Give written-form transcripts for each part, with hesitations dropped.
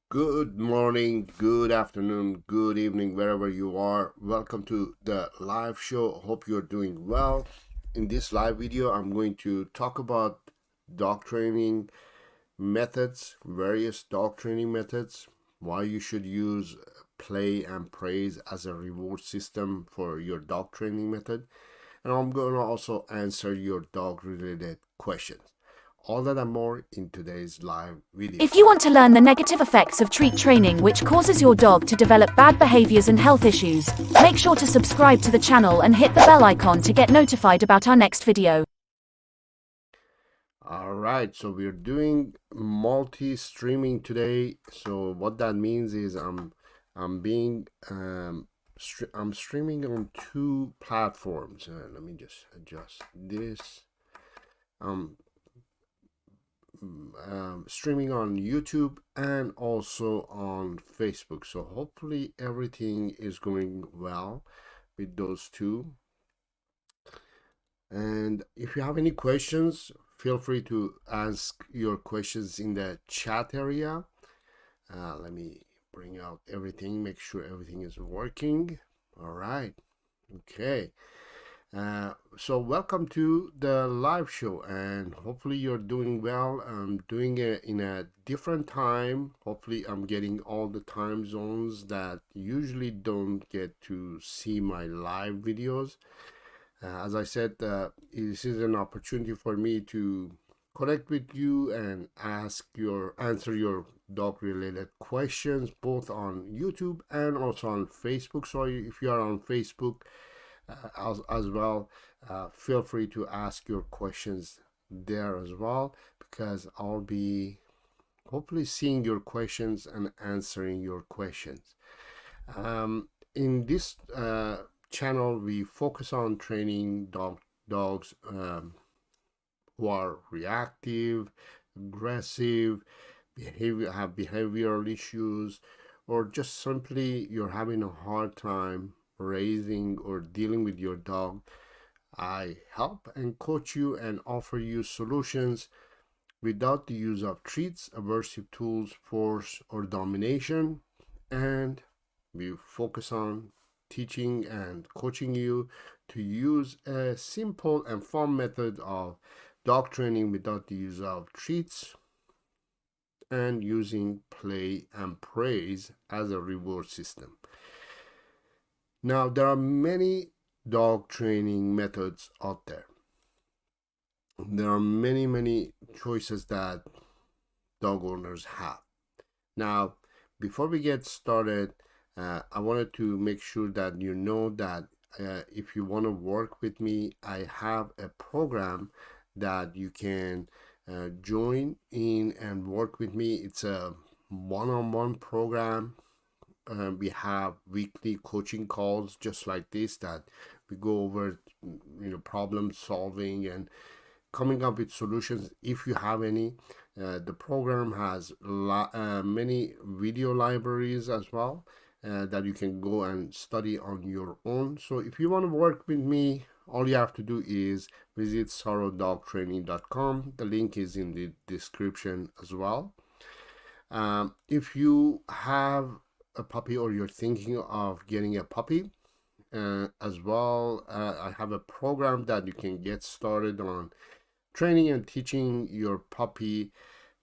Good morning, good afternoon, good evening, wherever you are. Welcome to the live show. Hope you're doing well. In this live video, I'm going to talk about dog training methods, various dog training methods, why you should use play and praise as a reward system for your dog training method. And I'm going to also answer your dog related questions. All that and more in today's live video. If you want to learn the negative effects of treat training which causes your dog to develop bad behaviors and health issues, make sure to subscribe to the channel and hit the bell icon to get notified about our next video. All right, so we're doing multi-streaming today. So what that means is I'm streaming on two platforms. Let me just adjust this. Streaming on YouTube and also on Facebook. So hopefully everything is going well with those two. And if you have any questions, feel free to ask your questions in the chat area. Let me bring out everything, make sure everything is working. All right. Okay. So welcome to the live show, and hopefully you're doing well. I'm doing it in a different time. Hopefully I'm getting all the time zones that usually don't get to see my live videos. As I said, this is an opportunity for me to connect with you and answer your dog related questions both on YouTube and also on Facebook. So if you are on Facebook as well, feel free to ask your questions there as well, because I'll be hopefully seeing your questions and answering your questions. In this channel, we focus on training dogs who are reactive, aggressive, have behavioral issues, or just simply you're having a hard time raising or dealing with your dog. I help and coach you and offer you solutions without the use of treats, aversive tools, force, or domination. And we focus on teaching and coaching you to use a simple and fun method of dog training without the use of treats and using play and praise as a reward system. Now, there are many dog training methods out there. There are many choices that dog owners have. Now, before we get started, I wanted to make sure that you know that if you want to work with me, I have a program that you can join in and work with me. It's a one-on-one program. We have weekly coaching calls just like this that we go over, problem solving and coming up with solutions if you have any. The program has many video libraries as well that you can go and study on your own. So if you want to work with me, all you have to do is visit sarodogtraining.com. The link is in the description as well. If you have a puppy or you're thinking of getting a puppy as well, I have a program that you can get started on training and teaching your puppy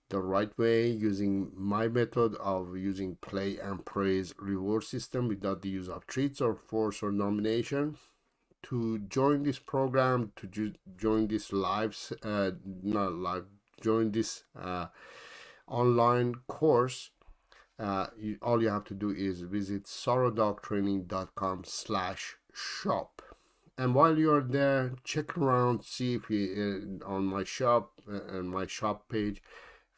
the right way using my method of using play and praise reward system without the use of treats or force or domination. To join this program, to join this join this online course, all you have to do is visit sarodogtraining.com/shop. And while you're there, check around, see if you on my shop and my shop page,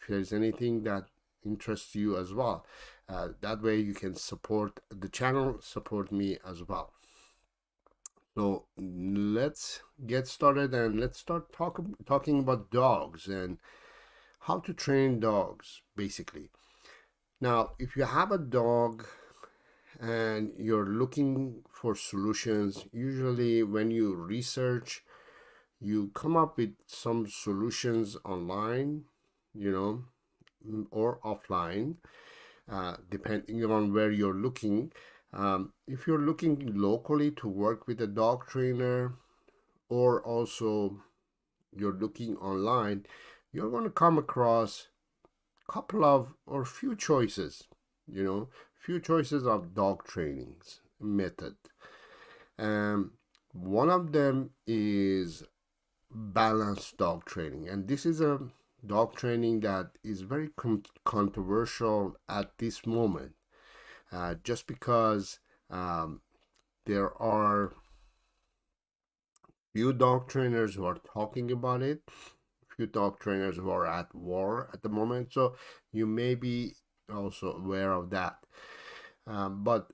if there's anything that interests you as well. That way you can support the channel, support me as well. So let's get started and let's start talking about dogs and how to train dogs, basically. Now, if you have a dog and you're looking for solutions, usually when you research, you come up with some solutions online, or offline. depending on where you're looking. If you're looking locally to work with a dog trainer, or also you're looking online, you're going to come across a couple of or few choices, few choices of dog trainings method. One of them is balanced dog training, and this is a dog training that is very controversial at this moment, just because there are few dog trainers who are talking about it, few dog trainers who are at war at the moment, so you may be also aware of that. But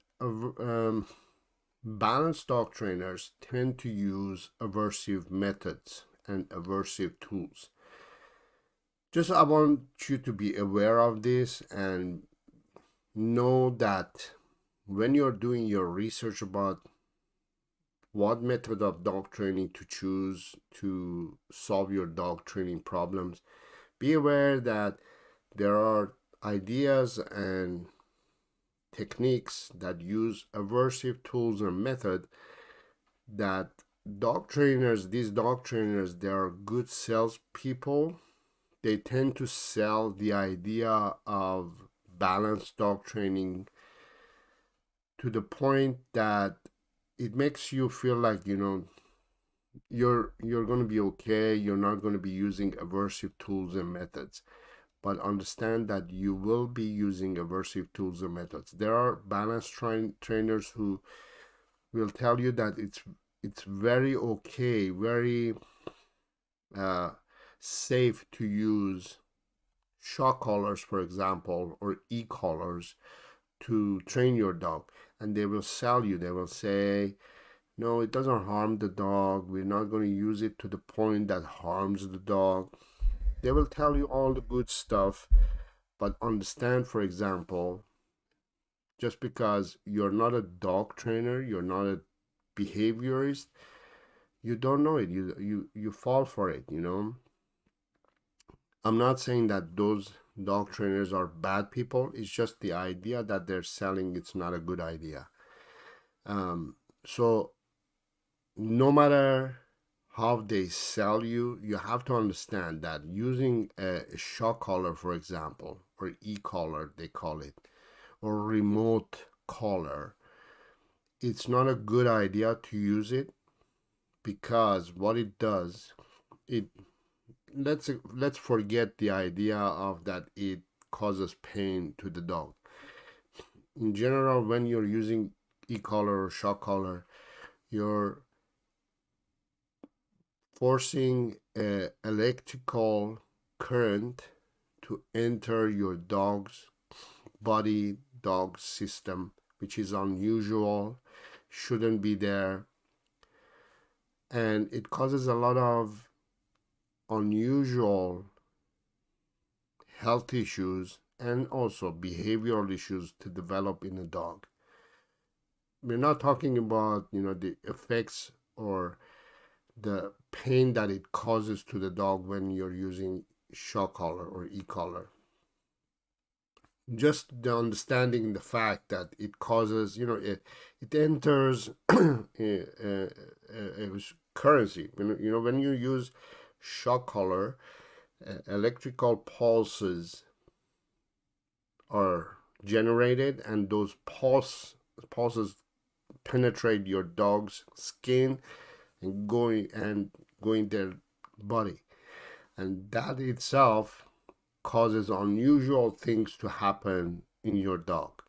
balanced dog trainers tend to use aversive methods and aversive tools. Just I want you to be aware of this and know that when you're doing your research about what method of dog training to choose to solve your dog training problems, be aware that there are ideas and techniques that use aversive tools and method that these dog trainers, they are good salespeople. They tend to sell the idea of balanced dog training to the point that it makes you feel like you're going to be okay. You're not going to be using aversive tools and methods, but understand that you will be using aversive tools and methods. There are balanced trainers who will tell you that it's very okay, very safe to use shock collars, for example, or e-collars to train your dog, and they will sell you. They will say, no, it doesn't harm the dog. We're not going to use it to the point that harms the dog. They will tell you all the good stuff, but understand, for example, just because you're not a dog trainer, you're not a behaviorist, you don't know it. You fall for it. I'm not saying that those dog trainers are bad people. It's just the idea that they're selling. It's not a good idea. So no matter how they sell you, you have to understand that using a shock collar, for example, or e-collar, they call it, or remote collar, it's not a good idea to use it, because what it does, let's forget the idea of that it causes pain to the dog. In general, when you're using e-collar or shock collar, you're forcing an electrical current to enter your dog's body, dog's system, which is unusual, shouldn't be there, and it causes a lot of unusual health issues and also behavioral issues to develop in a dog. We're not talking about the effects or the pain that it causes to the dog when you're using shock collar or e-collar. Just the understanding the fact that it causes, it enters a currency. When you use shock collar, electrical pulses are generated, and those pulses penetrate your dog's skin and going their body, and that itself causes unusual things to happen in your dog.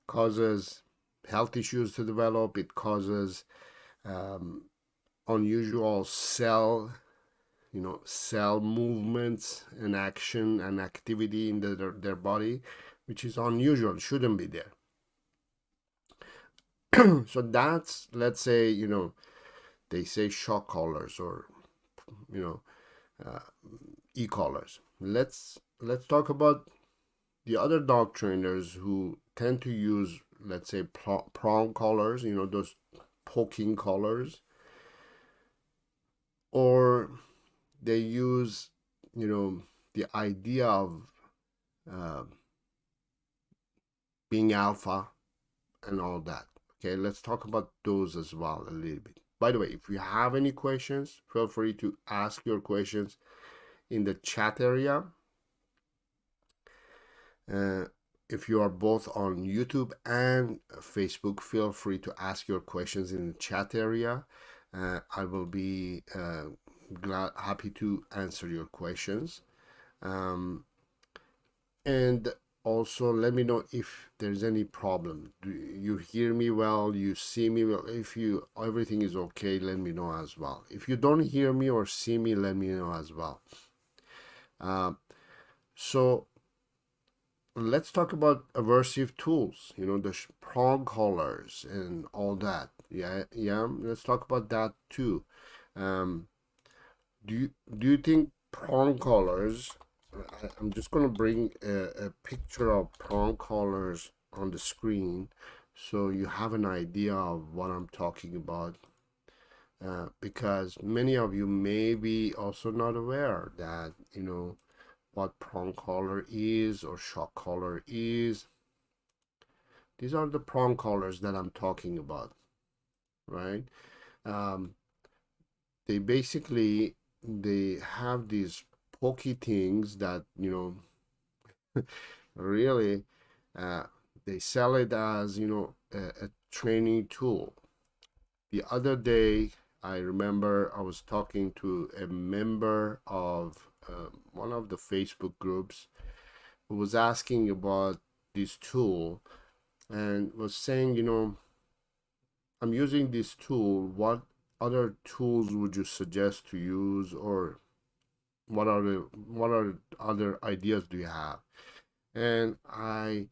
Causes health issues to develop. It causes unusual cell movements and action and activity in their body, which is unusual, shouldn't be there. So that's, let's say, they say shock collars or e-collars. Let's talk about the other dog trainers who tend to use, let's say, prong collars, those poking collars, or they use the idea of being alpha and all that. Okay, let's talk about those as well a little bit. By the way, if you have any questions, feel free to ask your questions in the chat area. If you are both on YouTube and Facebook, feel free to ask your questions in the chat area. I will be happy to answer your questions. And also let me know if there's any problem. Do you hear me well? You see me well? If everything is okay, let me know as well. If you don't hear me or see me, let me know as well. So let's talk about aversive tools, the prong collars and all that. Yeah, let's talk about that too. Do you think prong collars, I'm just going to bring a picture of prong collars on the screen so you have an idea of what I'm talking about, because many of you may be also not aware that what prong collar is or shock collar is. These are the prong collars that I'm talking about, right? They basically, they have these pokey things that really they sell it as a training tool. The other day I remember I was talking to a member of one of the Facebook groups who was asking about this tool and was saying, I'm using this tool, what other tools would you suggest to use, or what are other ideas do you have? And I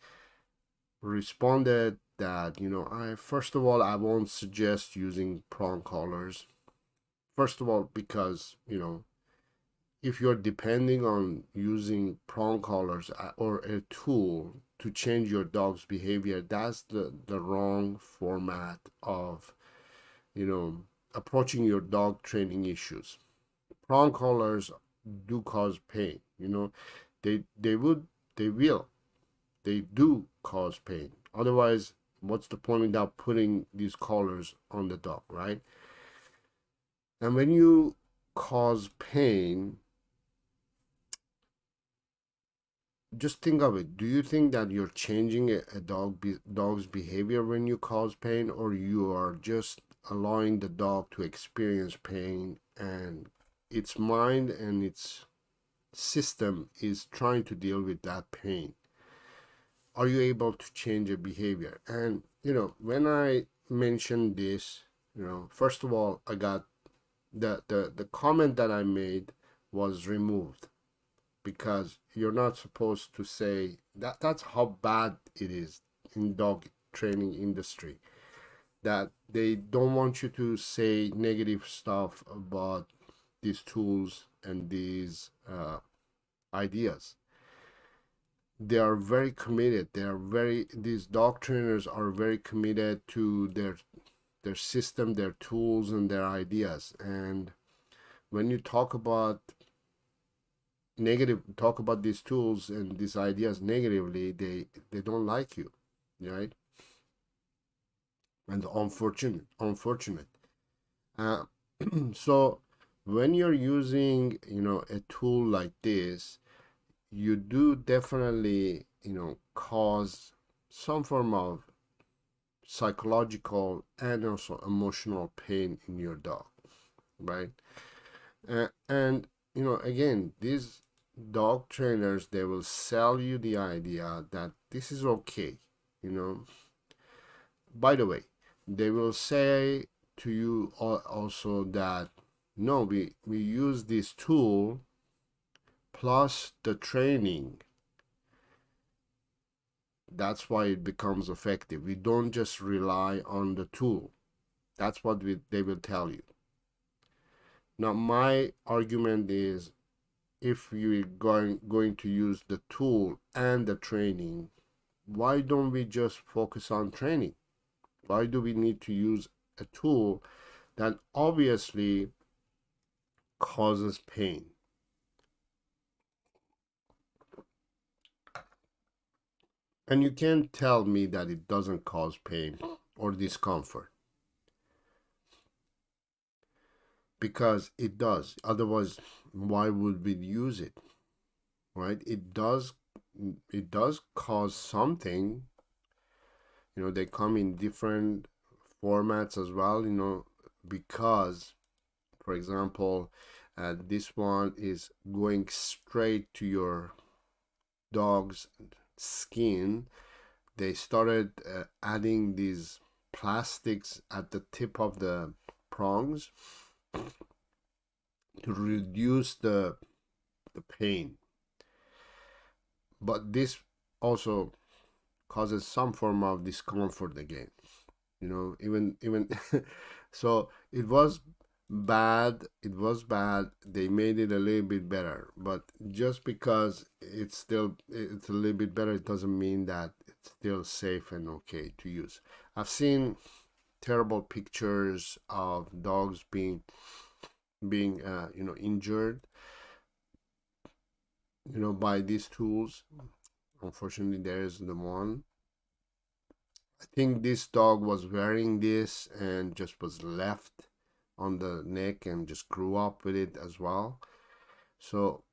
responded that I first of all I won't suggest using prong collars. First of all, because if you're depending on using prong collars or a tool to change your dog's behavior, that's the wrong format of approaching your dog training issues. Prong collars do cause pain. They do cause pain. Otherwise, what's the point without putting these collars on the dog, right? And when you cause pain, just think of it. Do you think that you're changing a dog's behavior when you cause pain, or you are just allowing the dog to experience pain and its mind and its system is trying to deal with that pain? Are you able to change a behavior? And when I mentioned this, first of all, I got the comment that I made was removed, because you're not supposed to say that. That's how bad it is in dog training industry, that they don't want you to say negative stuff about these tools and these ideas. They are very committed. These dog trainers are very committed to their system, their tools, and their ideas. And when you talk about these tools and these ideas negatively, they don't like you, right? And unfortunate. So when you're using a tool like this, you do definitely cause some form of psychological and also emotional pain in your dog, right? And again, these dog trainers, they will sell you the idea that this is okay. By the way, they will say to you also that no, we use this tool plus the training. That's why it becomes effective. We don't just rely on the tool. That's what they will tell you. Now, my argument is, if you're going to use the tool and the training, why don't we just focus on training? Why do we need to use a tool that obviously causes pain? And you can't tell me that it doesn't cause pain or discomfort, because it does. Otherwise, why would we use it? Right? It does cause something. They come in different formats as well, because, for example, this one is going straight to your dog's skin. They started adding these plastics at the tip of the prongs to reduce the pain. But this also causes some form of discomfort again. Even so it was bad. They made it a little bit better, but just because it's a little bit better, it doesn't mean that it's still safe and okay to use. I've seen terrible pictures of dogs being injured by these tools. Unfortunately, there is the one. I think this dog was wearing this and just was left on the neck and just grew up with it as well. So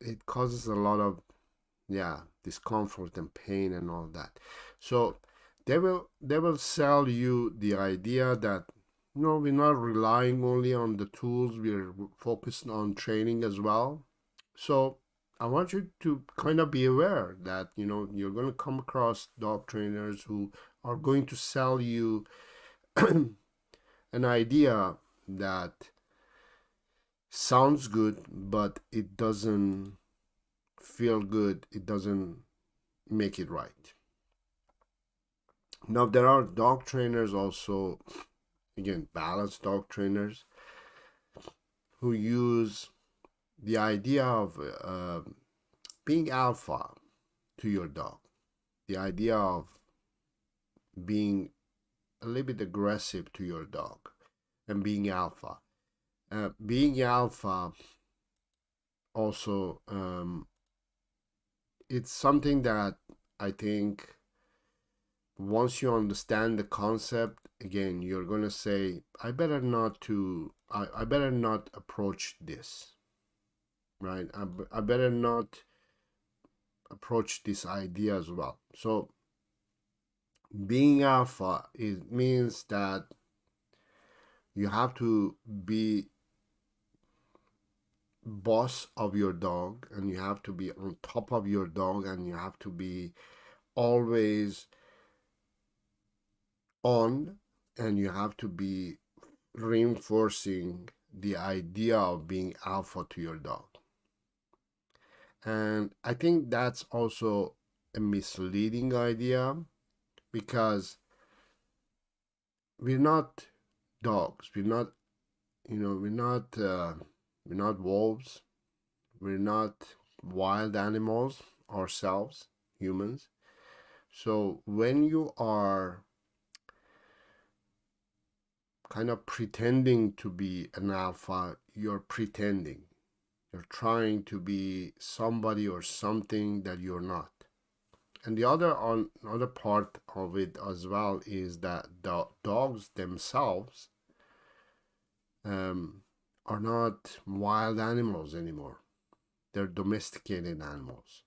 it causes a lot of discomfort and pain and all that. So they will sell you the idea that we're not relying only on the tools, we're focused on training as well. So I want you to kind of be aware that you're going to come across dog trainers who are going to sell you an idea that sounds good, but it doesn't feel good. It doesn't make it right. Now, there are dog trainers also, again, balanced dog trainers, who use the idea of being alpha to your dog. The idea of being a little bit aggressive to your dog and being alpha. Being alpha also, it's something that I think once you understand the concept, again, you're going to say, I better not approach this, right? I better not approach this idea as well. So being alpha, it means that you have to be boss of your dog, and you have to be on top of your dog, and you have to be always on, and you have to be reinforcing the idea of being alpha to your dog. And I think that's also a misleading idea, because we're not dogs. We're not wolves. We're not wild animals ourselves, humans. So when you are kind of pretending to be an alpha, you're pretending. You're trying to be somebody or something that you're not. And the other part of it as well is that the dogs themselves are not wild animals anymore. They're domesticated animals.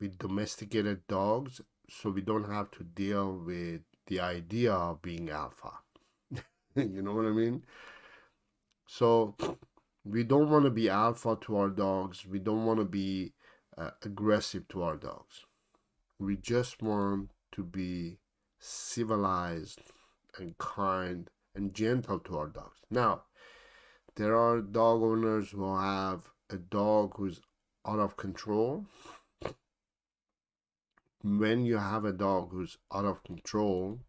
We domesticated dogs so we don't have to deal with the idea of being alpha. You know what I mean? So we don't want to be alpha to our dogs. We don't want to be aggressive to our dogs. We just want to be civilized and kind and gentle to our dogs. Now, there are dog owners who have a dog who's out of control. When you have a dog who's out of control,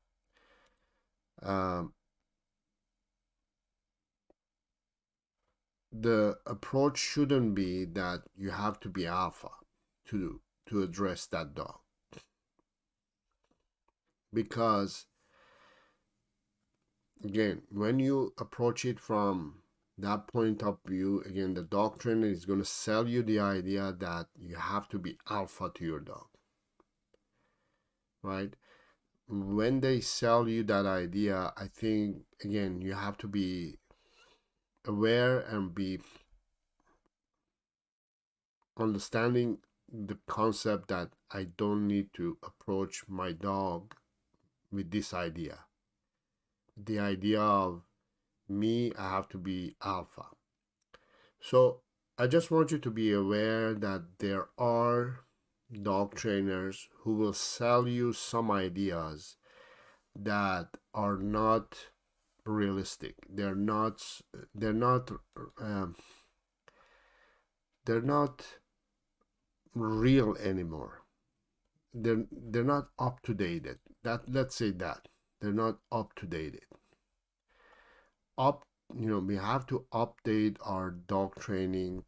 the approach shouldn't be that you have to be alpha to address that dog. Because again, when you approach it from that point of view, again, the dog trainer is going to sell you the idea that you have to be alpha to your dog. right? When they sell you that idea, I think again you have to be aware and be understanding the concept that I don't need to approach my dog with this idea. The idea of me, I have to be alpha. So I just want you to be aware that there are dog trainers who will sell you some ideas that are not realistic. They're not um, they're not real anymore. They're not up to date. That, let's say that they're not up to date. Up, we have to update our dog training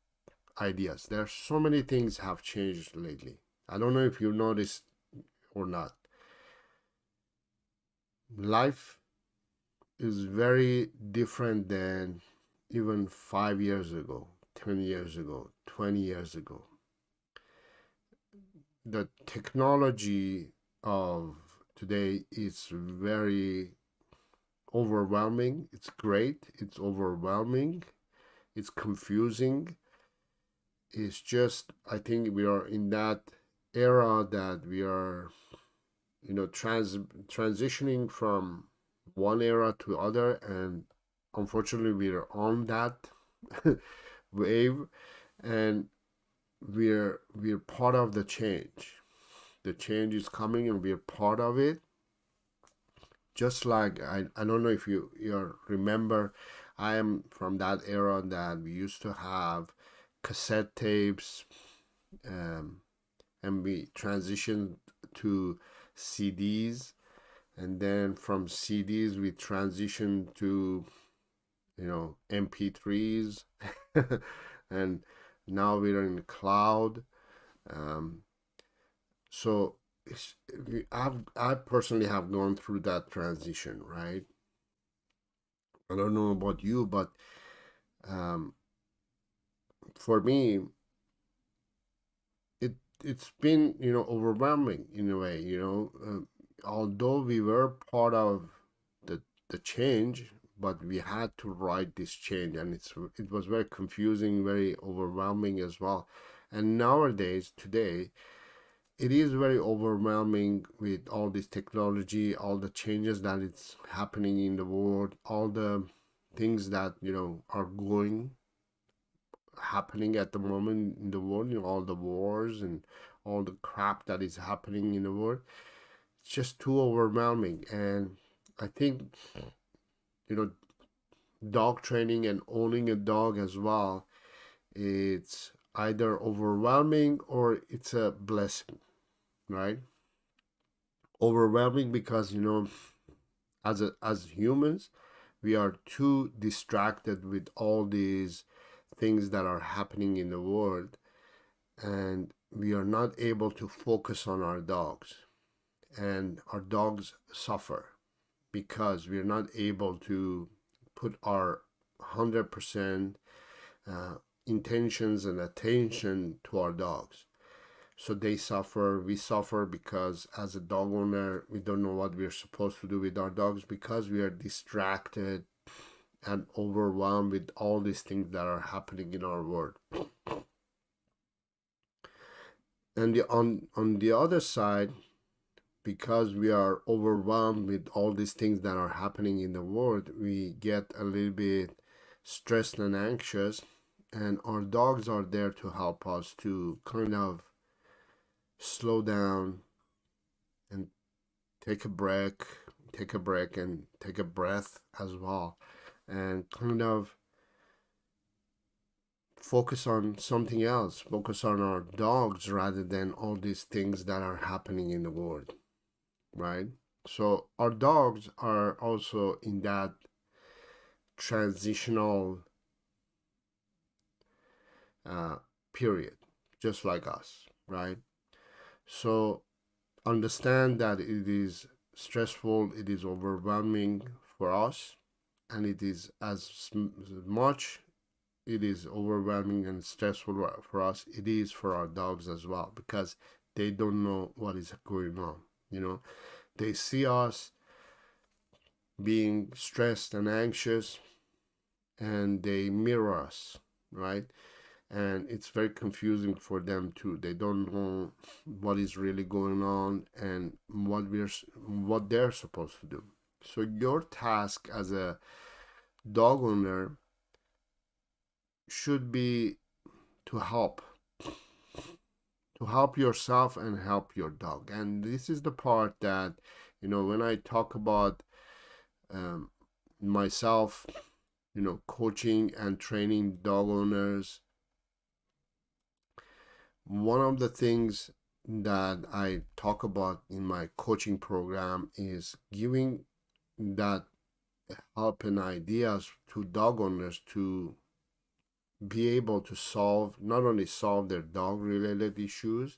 ideas. There are so many things have changed lately. I don't know if you noticed or not. Life is very different than even 5 years ago, 10 years ago, 20 years ago. The technology of today is very overwhelming. It's great. It's overwhelming. It's confusing. It's just, I think we are in that era that we are, transitioning from one era to other, and unfortunately we are on that wave, and we're part of the change. The change is coming and we're part of it. Just like I don't know if you remember, I am from that era that we used to have cassette tapes, and we transitioned to CDs, and then from CDs we transitioned to MP3s, and now we're in the cloud. So I personally have gone through that transition, right? I don't know about you, but um, for me, it's been overwhelming in a way. Although we were part of the change, but we had to write this change, and it was very confusing, very overwhelming as well. And nowadays, today, it is very overwhelming with all this technology, all the changes that it's happening in the world, all the things that are happening at the moment in the world, all the wars and all the crap that is happening in the world. It's just too overwhelming. And I think dog training and owning a dog as well, it's either overwhelming or it's a blessing, right? Overwhelming because as humans, we are too distracted with all these things that are happening in the world, and we are not able to focus on our dogs, and our dogs suffer because we're not able to put our 100% intentions and attention to our dogs. So they suffer, we suffer, because as a dog owner, we don't know what we're supposed to do with our dogs because we are distracted and overwhelmed with all these things that are happening in our world. And on the other side, because we are overwhelmed with all these things that are happening in the world, we get a little bit stressed and anxious, and our dogs are there to help us to kind of slow down and take a break, and take a breath as well, and kind of focus on something else, focus on our dogs rather than all these things that are happening in the world, right? So our dogs are also in that transitional period, just like us, right? So understand that it is stressful, it is overwhelming for us, and it is as much it is overwhelming and stressful for us, it is for our dogs as well, because they don't know what is going on. You know, they see us being stressed and anxious, and they mirror us, right? And it's very confusing for them too. They don't know what is really going on and what they're supposed to do. So your task as a dog owner should be to help yourself and help your dog. And this is the part that, when I talk about um, myself, coaching and training dog owners, one of the things that I talk about in my coaching program is giving that help and ideas to dog owners to be able to not only solve their dog related issues,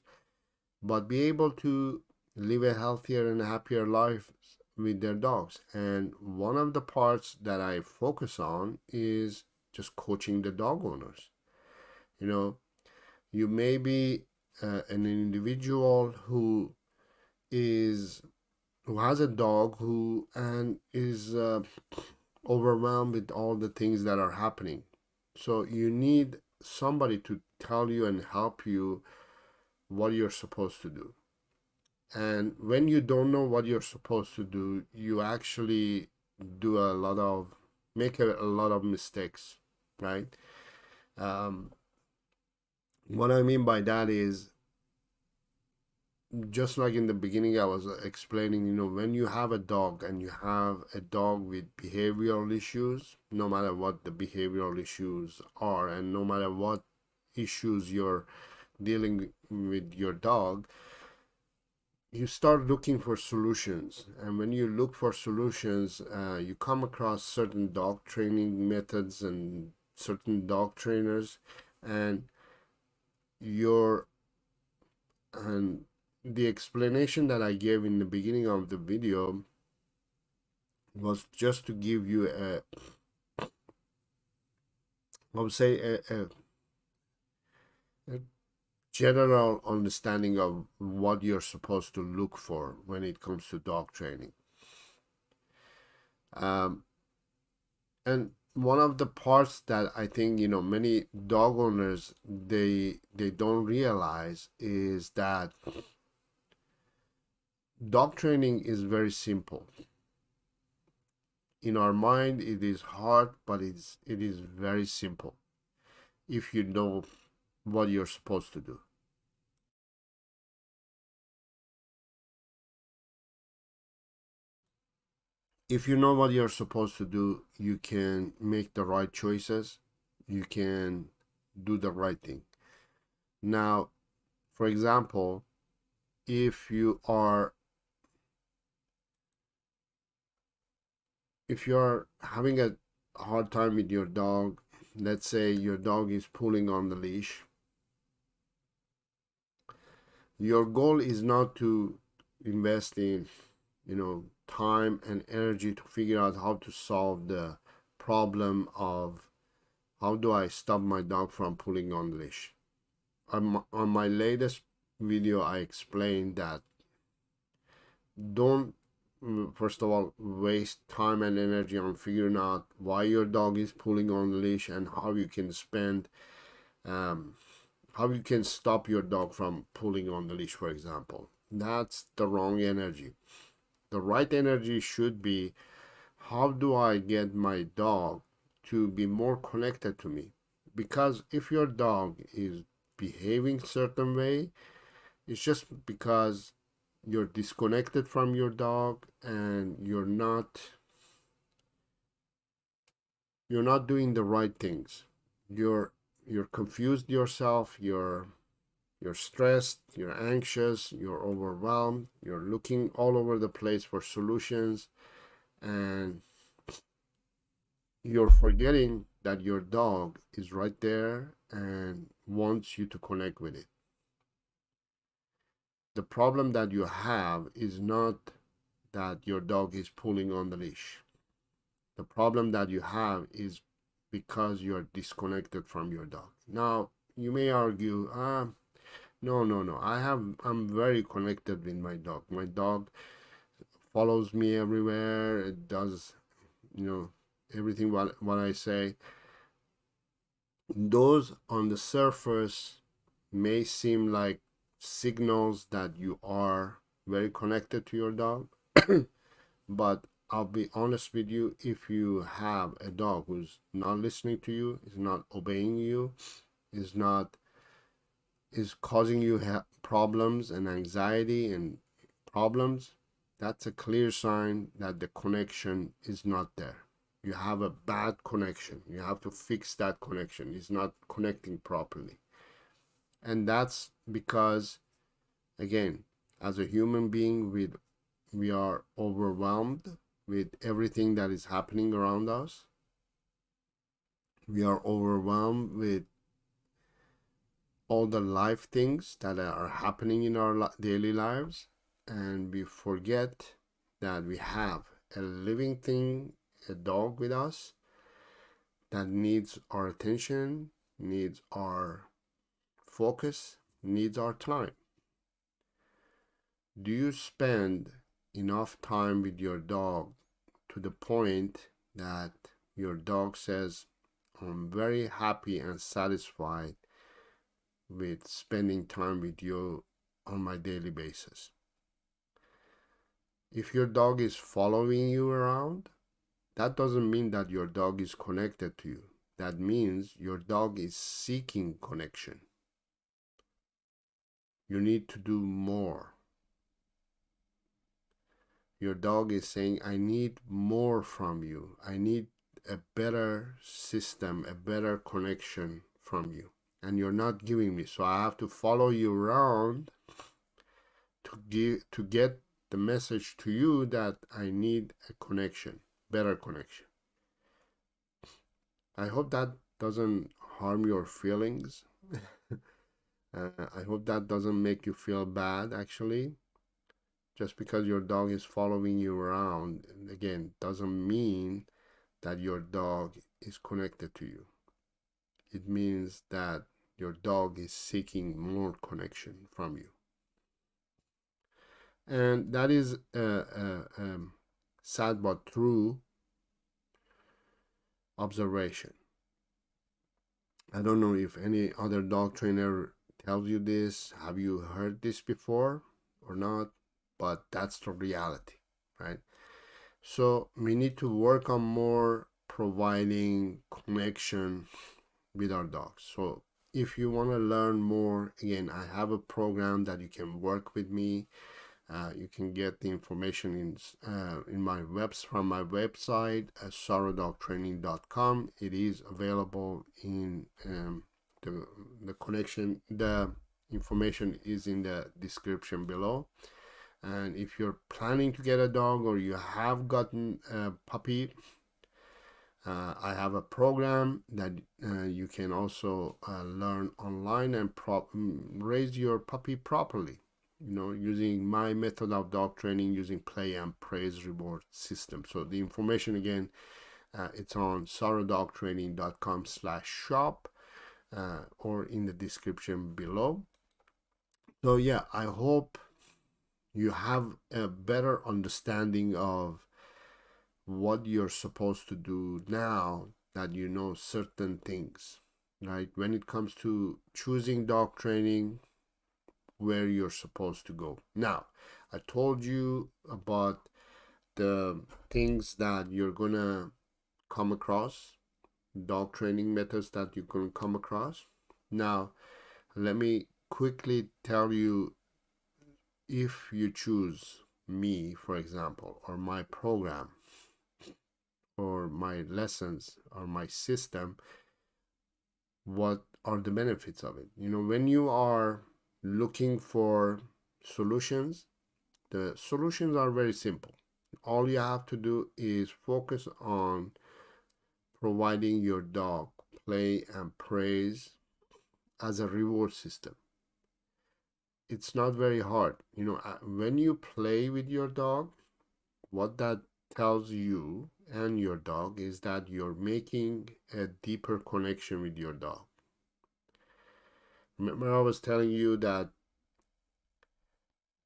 but be able to live a healthier and happier life with their dogs. And one of the parts that I focus on is just coaching the dog owners. You may be an individual who has a dog who and is overwhelmed with all the things that are happening. So you need somebody to tell you and help you what you're supposed to do. And when you don't know what you're supposed to do, you actually make a lot of mistakes, right? Um, what I mean by that is, just like in the beginning I was explaining, when you have a dog and you have a dog with behavioral issues, no matter what the behavioral issues are, and no matter what issues you're dealing with your dog, you start looking for solutions. And when you look for solutions, you come across certain dog training methods and certain dog trainers, and and the explanation that I gave in the beginning of the video was just to give you I would say a general understanding of what you're supposed to look for when it comes to dog training. And one of the parts that I think many dog owners they don't realize is that dog training is very simple. In our mind it is hard, but it is very simple if you know what you're supposed to do. If you know what you're supposed to do, you can make the right choices, you can do the right thing. Now, for example, if you are having a hard time with your dog, let's say your dog is pulling on the leash, your goal is not to invest in time and energy to figure out how to solve the problem of how do I stop my dog from pulling on the leash. On my latest video I explained that don't first of all waste time and energy on figuring out why your dog is pulling on the leash and how you can stop your dog from pulling on the leash, for example. That's the wrong energy. The right energy should be, how do I get my dog to be more connected to me? Because if your dog is behaving certain way, it's just because you're disconnected from your dog and you're not doing the right things. You're confused yourself, you're stressed, you're anxious, you're overwhelmed, you're looking all over the place for solutions, and you're forgetting that your dog is right there and wants you to connect with it. The problem that you have is not that your dog is pulling on the leash. The problem that you have is because you're disconnected from your dog. Now, you may argue, No, no, no. I'm very connected with my dog. My dog follows me everywhere. It does, you know, everything what I say. Those on the surface may seem like signals that you are very connected to your dog, but I'll be honest with you, if you have a dog who's not listening to you, is not obeying you, is not is causing you problems and anxiety and problems, that's a clear sign that the connection is not there. You have a bad connection. You have to fix that connection. It's not connecting properly. And that's because, again, as a human being, we are overwhelmed with everything that is happening around us. We are overwhelmed with all the life things that are happening in our daily lives, and we forget that we have a living thing, a dog with us, that needs our attention, needs our focus, needs our time. Do you spend enough time with your dog to the point that your dog says, I'm very happy and satisfied with spending time with you on my daily basis? If your dog is following you around, that doesn't mean that your dog is connected to you. That means your dog is seeking connection. You need to do more. Your dog is saying, I need more from you. I need a better system, a better connection from you. And you're not giving me. So I have to follow you around to get the message to you that I need a connection, better connection. I hope that doesn't harm your feelings. I hope that doesn't make you feel bad, actually. Just because your dog is following you around, again, doesn't mean that your dog is connected to you. It means that your dog is seeking more connection from you. And that is a sad but true observation. I don't know if any other dog trainer tells you this. Have you heard this before or not? But that's the reality, right? So we need to work on more providing connection with our dogs. So if you want to learn more, again, I have a program that you can work with me. You can get the information in my from my website, sarodogtraining.com. It is available in the connection. The information is in the description below. And if you're planning to get a dog or you have gotten a puppy, I have a program that you can also learn online and raise your puppy properly, using my method of dog training, using play and praise reward system. So the information, again, it's on sarodogtraining.com/shop or in the description below. So yeah, I hope you have a better understanding of what you're supposed to do now that you know certain things, right? When it comes to choosing dog training, where you're supposed to go. Now, I told you about the things that you're gonna come across, dog training methods that you can come across. Now, let me quickly tell you, if you choose me, for example, or my program, or my lessons, or my system, what are the benefits of it? When you are looking for solutions, the solutions are very simple. All you have to do is focus on providing your dog play and praise as a reward system. It's not very hard. When you play with your dog, what that tells you and your dog is that you're making a deeper connection with your dog. Remember I was telling you that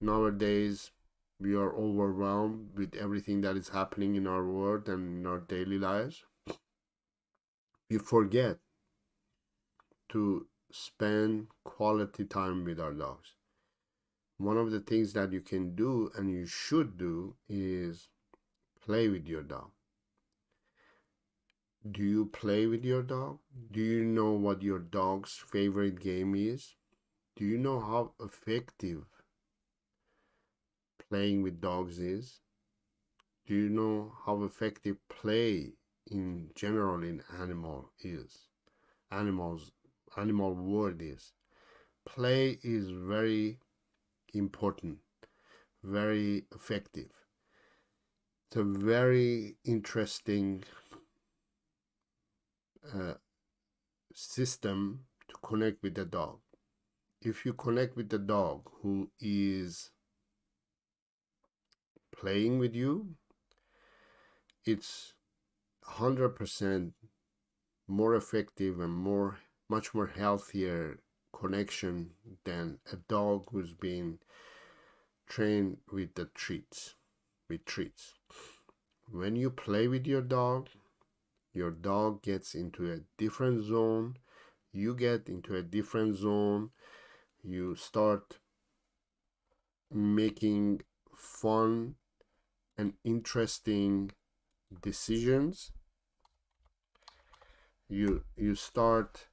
nowadays we are overwhelmed with everything that is happening in our world and in our daily lives. We forget to spend quality time with our dogs. One of the things that you can do and you should do is play with your dog. Do you play with your dog? Do you know what your dog's favorite game is? Do you know how effective playing with dogs is? Do you know how effective play in general in animal world is? Play is very important, very effective. It's a very interesting system to connect with the dog. If you connect with the dog who is playing with you, it's 100% more effective and much more healthier connection than a dog who's been trained with treats. When you play with your dog gets into a different zone, you get into a different zone, you start making fun and interesting decisions. You start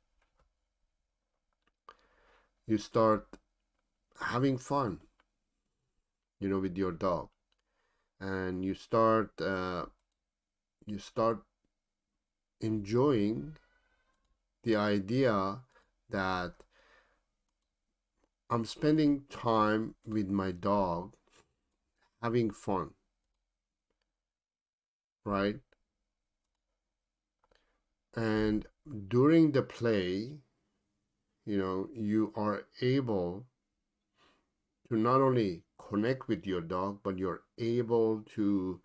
having fun, with your dog, and you start enjoying the idea that I'm spending time with my dog having fun, right? And during the play, you are able to not only connect with your dog, but you're able to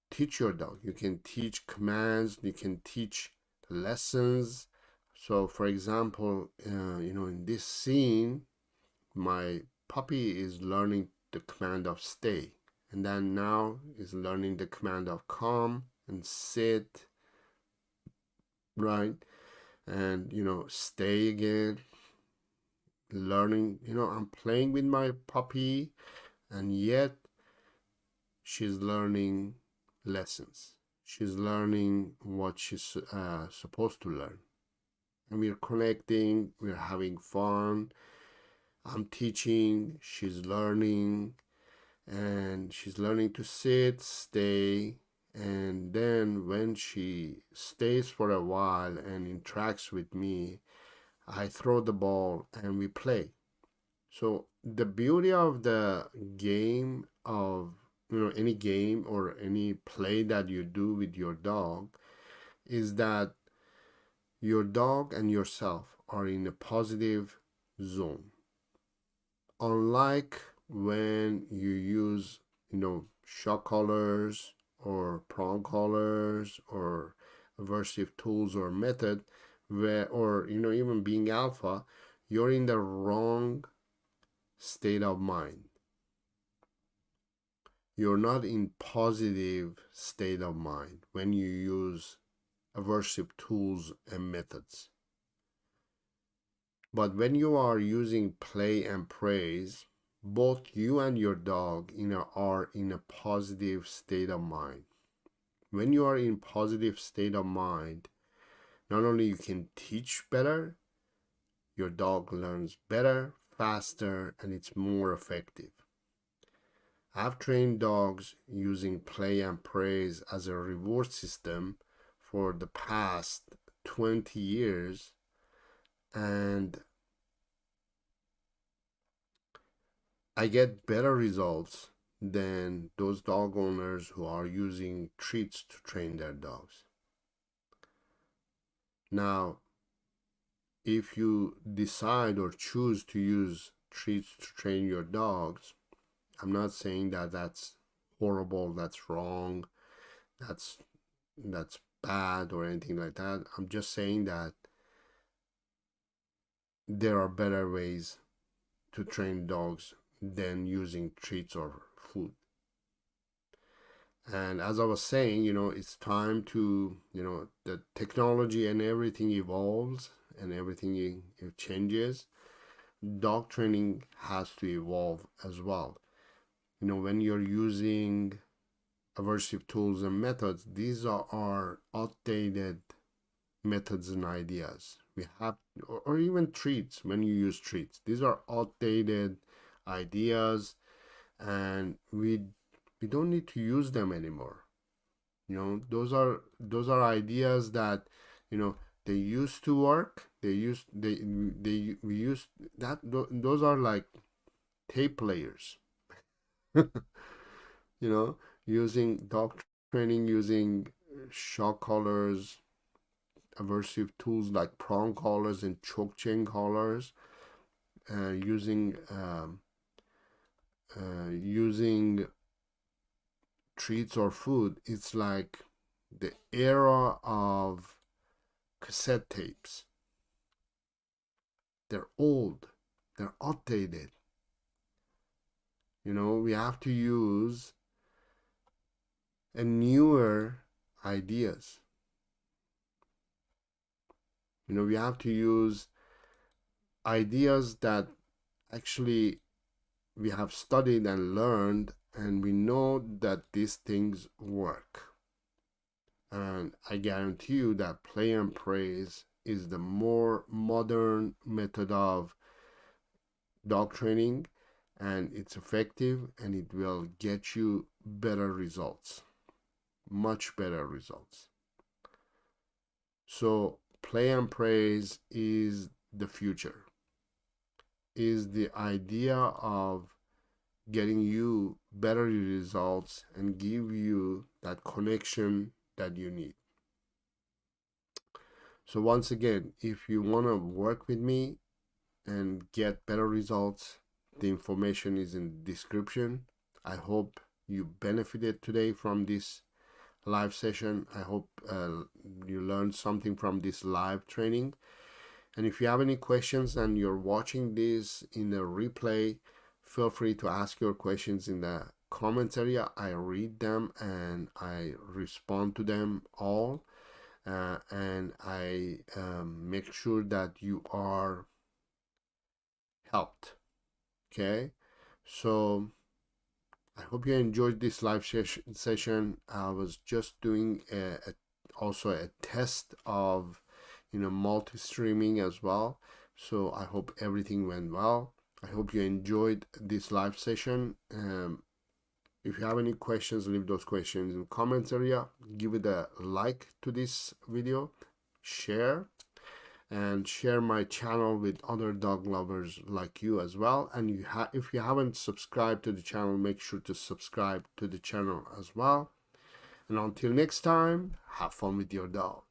teach your dog. You can teach commands, you can teach lessons. So for example, in this scene, my puppy is learning the command of stay, and then now is learning the command of come and sit, right? And stay again, learning. I'm playing with my puppy, and yet she's learning lessons. She's learning what she's supposed to learn, and we're connecting, we're having fun. I'm teaching, she's learning, and she's learning to sit, stay, and then when she stays for a while and interacts with me, I throw the ball and we play. So the beauty of the game of any game or any play that you do with your dog is that your dog and yourself are in a positive zone. Unlike when you use shock collars or prong collars or aversive tools or method, or even being alpha, you're in the wrong state of mind. You're not in positive state of mind when you use aversive tools and methods. But when you are using play and praise, both you and your dog are in a positive state of mind. When you are in positive state of mind, not only you can teach better, your dog learns better, faster, and it's more effective. I've trained dogs using play and praise as a reward system for the past 20 years, and I get better results than those dog owners who are using treats to train their dogs. Now, if you decide or choose to use treats to train your dogs, I'm not saying that that's horrible, that's wrong, that's bad or anything like that. I'm just saying that there are better ways to train dogs than using treats or food. And as I was saying, it's time to, the technology and everything evolves and everything it changes. Dog training has to evolve as well. When you're using aversive tools and methods, these are outdated methods and ideas. We have, or even treats, when you use treats, these are outdated ideas, and we don't need to use them anymore. Those are ideas that they used to work. We used that. Those are like tape players. Using dog training, using shock collars, aversive tools like prong collars and choke chain collars, using treats or food. It's like the era of cassette tapes. They're old, they're outdated. We have to use a newer ideas. We have to use ideas that actually we have studied and learned, and we know that these things work. And I guarantee you that play and praise is the more modern method of dog training, and it's effective, and it will get you better results, much better results. So play and praise is the future, is the idea of getting you better results and give you that connection that you need. So once again, if you want to work with me and get better results, the information is in the description. I hope you benefited today from this live session. I hope you learned something from this live training. And if you have any questions and you're watching this in a replay, feel free to ask your questions in the comments area. I read them and I respond to them all, and I make sure that you are helped. Okay, so I hope you enjoyed this live session. I was just doing also a test of multi-streaming as well, so I hope everything went well. I hope you enjoyed this live session. If you have any questions, leave those questions in the comments area. Give it a like to this video, share, and share my channel with other dog lovers like you as well. And if you haven't subscribed to the channel, make sure to subscribe to the channel as well. And until next time, have fun with your dog.